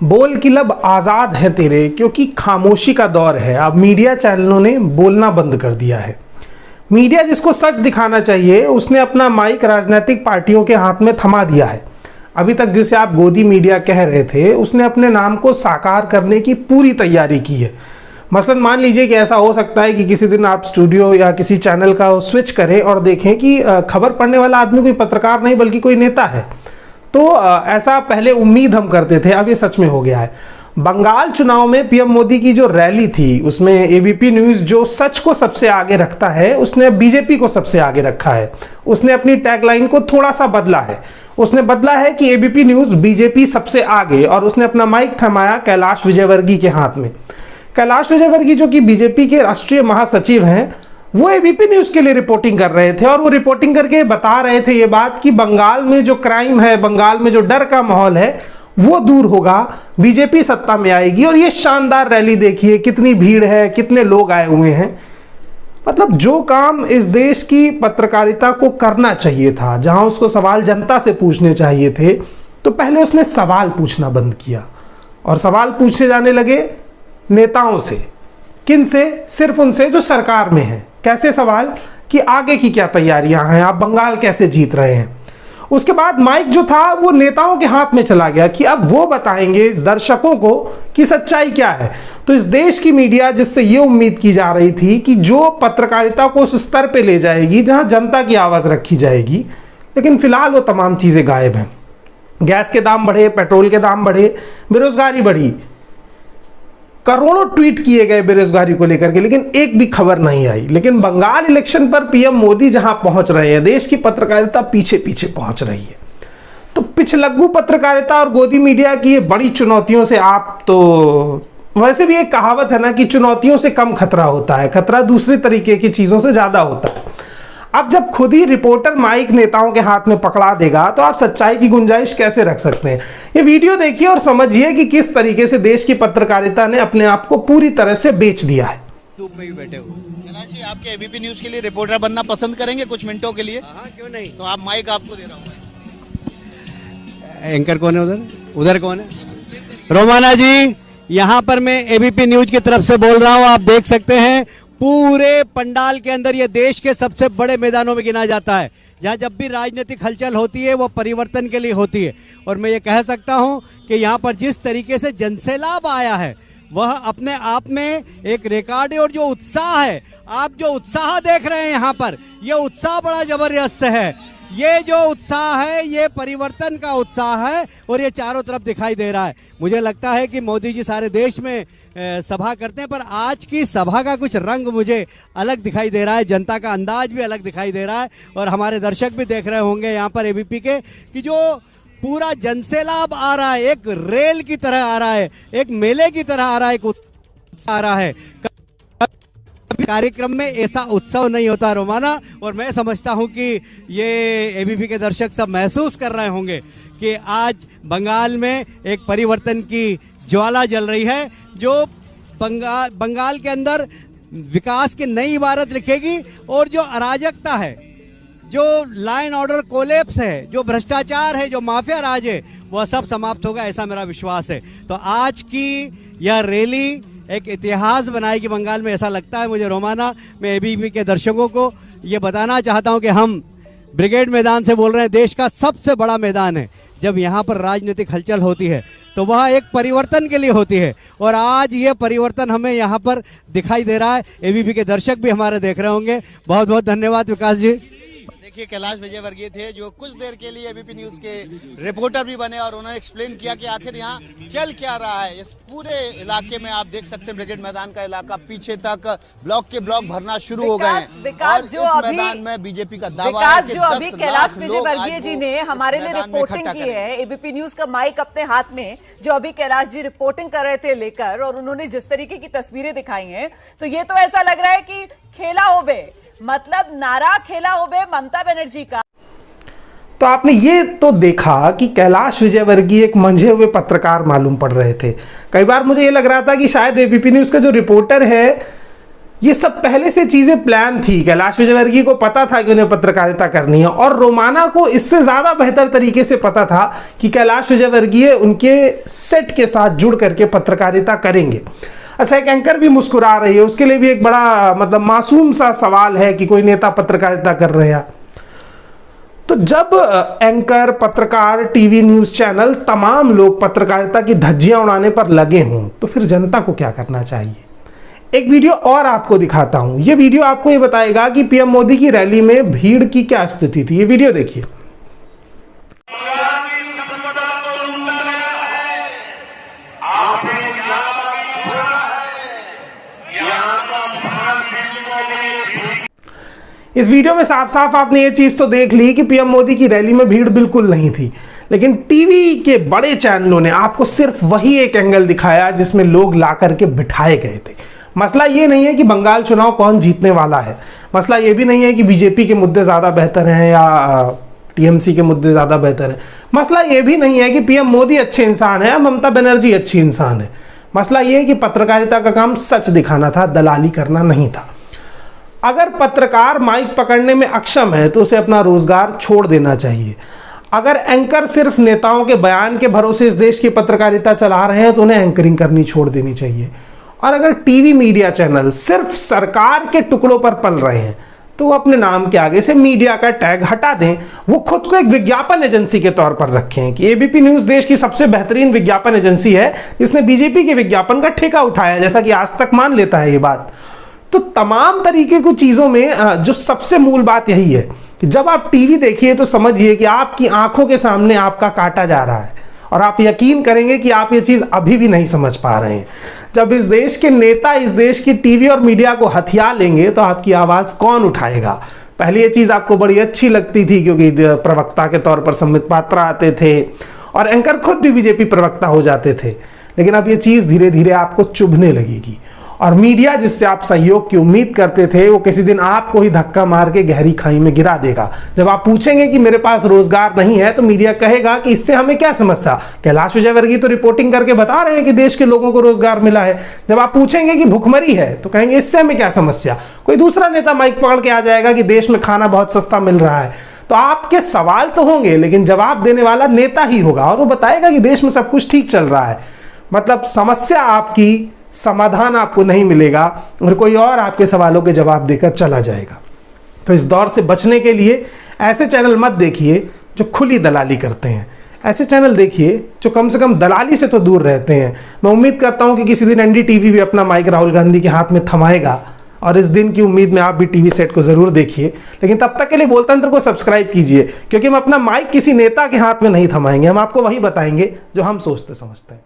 बोल की लब आज़ाद है तेरे, क्योंकि खामोशी का दौर है। अब मीडिया चैनलों ने बोलना बंद कर दिया है। मीडिया जिसको सच दिखाना चाहिए उसने अपना माइक राजनीतिक पार्टियों के हाथ में थमा दिया है। अभी तक जिसे आप गोदी मीडिया कह रहे थे उसने अपने नाम को साकार करने की पूरी तैयारी की है। मसलन मान लीजिए कि ऐसा हो सकता है कि किसी दिन आप स्टूडियो या किसी चैनल का स्विच करें और देखें कि खबर पढ़ने वाला आदमी कोई पत्रकार नहीं बल्कि कोई नेता है। तो ऐसा पहले उम्मीद हम करते थे, अब ये सच में हो गया है। बंगाल चुनाव में पीएम मोदी की जो रैली थी उसमें एबीपी न्यूज़ जो सच को सबसे आगे रखता है उसने बीजेपी को सबसे आगे रखा है। उसने अपनी टैगलाइन को थोड़ा सा बदला है। उसने बदला है कि एबीपी न्यूज़ बीजेपी सबसे आगे, और उसने अपना माइक थमाया कैलाश विजयवर्गीय के हाथ में। कैलाश विजयवर्गीय जो कि बीजेपी के राष्ट्रीय महासचिव हैं, वो एबीपी न्यूज़ के लिए रिपोर्टिंग कर रहे थे और वो रिपोर्टिंग करके बता रहे थे ये बात कि बंगाल में जो क्राइम है, बंगाल में जो डर का माहौल है वो दूर होगा, बीजेपी सत्ता में आएगी। और ये शानदार रैली देखिए, कितनी भीड़ है, कितने लोग आए हुए हैं। मतलब जो काम इस देश की पत्रकारिता को करना चाहिए था, जहां उसको सवाल जनता से पूछने चाहिए थे, तो पहले उसने सवाल पूछना बंद किया और सवाल पूछे जाने लगे नेताओं से। किन से? सिर्फ उनसे जो सरकार में है। कैसे सवाल? कि आगे की क्या तैयारियां हैं, आप बंगाल कैसे जीत रहे हैं। उसके बाद माइक जो था वो नेताओं के हाथ में चला गया कि अब वो बताएंगे दर्शकों को कि सच्चाई क्या है। तो इस देश की मीडिया, जिससे ये उम्मीद की जा रही थी कि जो पत्रकारिता को उस स्तर पे ले जाएगी जहां जनता की आवाज़ रखी जाएगी, लेकिन फिलहाल वो तमाम चीज़ें गायब हैं। गैस के दाम बढ़े, पेट्रोल के दाम बढ़े, बेरोजगारी बढ़ी, करोड़ों ट्वीट किए गए बेरोजगारी को लेकर के, लेकिन एक भी खबर नहीं आई। लेकिन बंगाल इलेक्शन पर पीएम मोदी जहां पहुंच रहे हैं, देश की पत्रकारिता पीछे पीछे पहुंच रही है। तो पिछलग्गू पत्रकारिता और गोदी मीडिया की ये बड़ी चुनौतियों से आप तो, वैसे भी एक कहावत है ना कि चुनौतियों से कम खतरा होता है, खतरा दूसरी तरीके की चीजों से ज्यादा होता है। अब जब खुद ही रिपोर्टर माइक नेताओं के हाथ में पकड़ा देगा तो आप सच्चाई की गुंजाइश कैसे रख सकते हैं। ये वीडियो देखिए और समझिए कि किस तरीके से देश की पत्रकारिता ने अपने आप को पूरी तरह से बेच दिया है। धूप में भी बैठे हुए कैलाश जी, आपके एबीपी न्यूज के लिए रिपोर्टर बनना पसंद करेंगे कुछ मिनटों के लिए? हाँ, क्यों नहीं। तो आप माइक आपको दे रहा हूँ। एंकर कौन है उधर? उधर कौन है? रोमाना जी, यहाँ पर मैं एबीपी न्यूज की तरफ से बोल रहा हूँ। आप देख सकते हैं पूरे पंडाल के अंदर ये देश के सबसे बड़े मैदानों में गिना जाता है। जहाँ जब भी राजनीतिक हलचल होती है वो परिवर्तन के लिए होती है। और मैं ये कह सकता हूँ कि यहाँ पर जिस तरीके से जनसैलाब आया है वह अपने आप में एक रिकॉर्ड है। और जो उत्साह है, आप जो उत्साह देख रहे हैं यहाँ पर, ये उत्साह बड़ा जबरदस्त है। ये जो उत्साह है ये परिवर्तन का उत्साह है और ये चारों तरफ दिखाई दे रहा है। मुझे लगता है कि मोदी जी सारे देश में सभा करते हैं, पर आज की सभा का कुछ रंग मुझे अलग दिखाई दे रहा है, जनता का अंदाज भी अलग दिखाई दे रहा है। और हमारे दर्शक भी देख रहे होंगे यहाँ पर एबीपी के कि जो पूरा जनसैलाब आ रहा है, एक रेल की तरह आ रहा है, एक मेले की तरह आ रहा है, एक उत्साह आ रहा है। कार्यक्रम में ऐसा उत्सव नहीं होता रोमाना। और मैं समझता हूं कि ये एबीपी के दर्शक सब महसूस कर रहे होंगे कि आज बंगाल में एक परिवर्तन की ज्वाला जल रही है, जो बंगाल के अंदर विकास की नई इबारत लिखेगी। और जो अराजकता है, जो लाइन ऑर्डर कोलैप्स है, जो भ्रष्टाचार है, जो माफिया राज है, वह सब समाप्त होगा, ऐसा मेरा विश्वास है। तो आज की यह रैली एक इतिहास बनाएगी बंगाल में, ऐसा लगता है मुझे रोमाना। मैं एबीपी के दर्शकों को ये बताना चाहता हूं कि हम ब्रिगेड मैदान से बोल रहे हैं। देश का सबसे बड़ा मैदान है। जब यहाँ पर राजनीतिक हलचल होती है तो वह एक परिवर्तन के लिए होती है, और आज ये परिवर्तन हमें यहाँ पर दिखाई दे रहा है। एबीपी के दर्शक भी हमारे देख रहे होंगे। बहुत बहुत धन्यवाद विकास जी। देखिए, कैलाश विजयवर्गीय थे जो कुछ देर के लिए एबीपी न्यूज के रिपोर्टर भी बने और उन्होंने एक्सप्लेन किया कि आखिर यहाँ चल क्या रहा है। इस पूरे इलाके में आप देख सकते हैं ब्रिगेड मैदान का इलाका पीछे तक ब्लॉक के ब्लॉक भरना शुरू हो गए हैं। और इस मैदान में बीजेपी का दावा है कि 10 कैलाश विजयवर्गीय जी ने हमारे लिए रिपोर्टिंग की है, एबीपी न्यूज का माइक अपने हाथ में, जो अभी कैलाश जी रिपोर्टिंग कर रहे थे लेकर, और उन्होंने जिस तरीके की तस्वीरें दिखाई हैं, तो ये तो ऐसा लग रहा है कि खेला हो बे, मतलब नारा खेला हो बे ममता बनर्जी का। तो आपने ये तो देखा कि कैलाश विजयवर्गीय एक मंझे हुए पत्रकार मालूम पड़ रहे थे। कई बार मुझे ये लग रहा था कि शायद एबीपी न्यूज़ का जो रिपोर्टर है ये सब पहले से चीजें प्लान थी। कैलाश विजयवर्गीय को पता था कि उन्हें पत्रकारिता करनी है, और रोमाना को इससे ज्यादा बेहतर तरीके से पता था कि कैलाश विजयवर्गीय उनके सेट के साथ जुड़ करके पत्रकारिता करेंगे। अच्छा, एक एंकर भी मुस्कुरा रही है, उसके लिए भी एक बड़ा मतलब मासूम सा सवाल है कि कोई नेता पत्रकारिता कर रहे हैं। तो जब एंकर, पत्रकार, टीवी न्यूज चैनल, तमाम लोग पत्रकारिता की धज्जियां उड़ाने पर लगे हों, तो फिर जनता को क्या करना चाहिए? एक वीडियो और आपको दिखाता हूं। यह वीडियो आपको यह बताएगा कि पीएम मोदी की रैली में भीड़ की क्या स्थिति थी। ये वीडियो देखिए। इस वीडियो में साफ साफ आपने ये चीज तो देख ली कि पीएम मोदी की रैली में भीड़ बिल्कुल नहीं थी, लेकिन टीवी के बड़े चैनलों ने आपको सिर्फ वही एक एंगल दिखाया जिसमें लोग ला करके बिठाए गए थे। मसला ये नहीं है कि बंगाल चुनाव कौन जीतने वाला है, मसला ये भी नहीं है कि बीजेपी के मुद्दे ज़्यादा बेहतर हैं या टीएमसी के मुद्दे ज़्यादा बेहतर हैं, मसला ये भी नहीं है कि पीएम मोदी अच्छे इंसान है या ममता बनर्जी अच्छी इंसान है। मसला ये है कि पत्रकारिता का काम सच दिखाना था, दलाली करना नहीं था। अगर पत्रकार माइक पकड़ने में अक्षम है तो उसे अपना रोजगार छोड़ देना चाहिए। अगर एंकर सिर्फ नेताओं के बयान के भरोसे इस देश की पत्रकारिता चला रहे हैं तो उन्हें एंकरिंग करनी छोड़ देनी चाहिए। और अगर टीवी मीडिया चैनल सिर्फ सरकार के टुकड़ों पर पल रहे हैं तो वो अपने नाम के आगे से मीडिया का टैग हटा दें, वो खुद को एक विज्ञापन एजेंसी के तौर पर रखें कि एबीपी न्यूज देश की सबसे बेहतरीन विज्ञापन एजेंसी है जिसने बीजेपी के विज्ञापन का ठेका उठाया, जैसा कि आज तक मान लेता है ये बात। तो तमाम तरीके की चीजों में जो सबसे मूल बात यही है कि जब आप टीवी देखिए तो समझिए कि आपकी आंखों के सामने आपका काटा जा रहा है, और आप यकीन करेंगे कि आप ये चीज अभी भी नहीं समझ पा रहे हैं। जब इस देश के नेता इस देश की टीवी और मीडिया को हथिया लेंगे तो आपकी आवाज कौन उठाएगा? पहले ये चीज आपको बड़ी अच्छी लगती थी क्योंकि प्रवक्ता के तौर पर संबित पात्रा आते थे और एंकर खुद भी बीजेपी प्रवक्ता हो जाते थे, लेकिन अब ये चीज धीरे धीरे आपको चुभने लगेगी। और मीडिया जिससे आप सहयोग की उम्मीद करते थे वो किसी दिन आपको ही धक्का मार के गहरी खाई में गिरा देगा। जब आप पूछेंगे कि मेरे पास रोजगार नहीं है तो मीडिया कहेगा कि इससे हमें क्या समस्या, कैलाश विजयवर्गीय तो रिपोर्टिंग करके बता रहे हैं कि देश के लोगों को रोजगार मिला है। जब आप पूछेंगे कि भुखमरी है तो कहेंगे इससे हमें क्या समस्या। कोई दूसरा नेता माइक पकड़ के आ जाएगा कि देश में खाना बहुत सस्ता मिल रहा है। तो आपके सवाल तो होंगे लेकिन जवाब देने वाला नेता ही होगा और वो बताएगा कि देश में सब कुछ ठीक चल रहा है। मतलब समस्या आपकी, समाधान आपको नहीं मिलेगा और कोई और आपके सवालों के जवाब देकर चला जाएगा। तो इस दौर से बचने के लिए ऐसे चैनल मत देखिए जो खुली दलाली करते हैं, ऐसे चैनल देखिए जो कम से कम दलाली से तो दूर रहते हैं। मैं उम्मीद करता हूं कि किसी दिन एनडीटीवी भी अपना माइक राहुल गांधी के हाथ में थमाएगा और इस दिन की उम्मीद में आप भी टीवी सेट को जरूर देखिए। लेकिन तब तक के लिए बोलतंत्र को सब्सक्राइब कीजिए, क्योंकि हम अपना माइक किसी नेता के हाथ में नहीं थमाएंगे, हम आपको वही बताएंगे जो हम सोचते समझते हैं।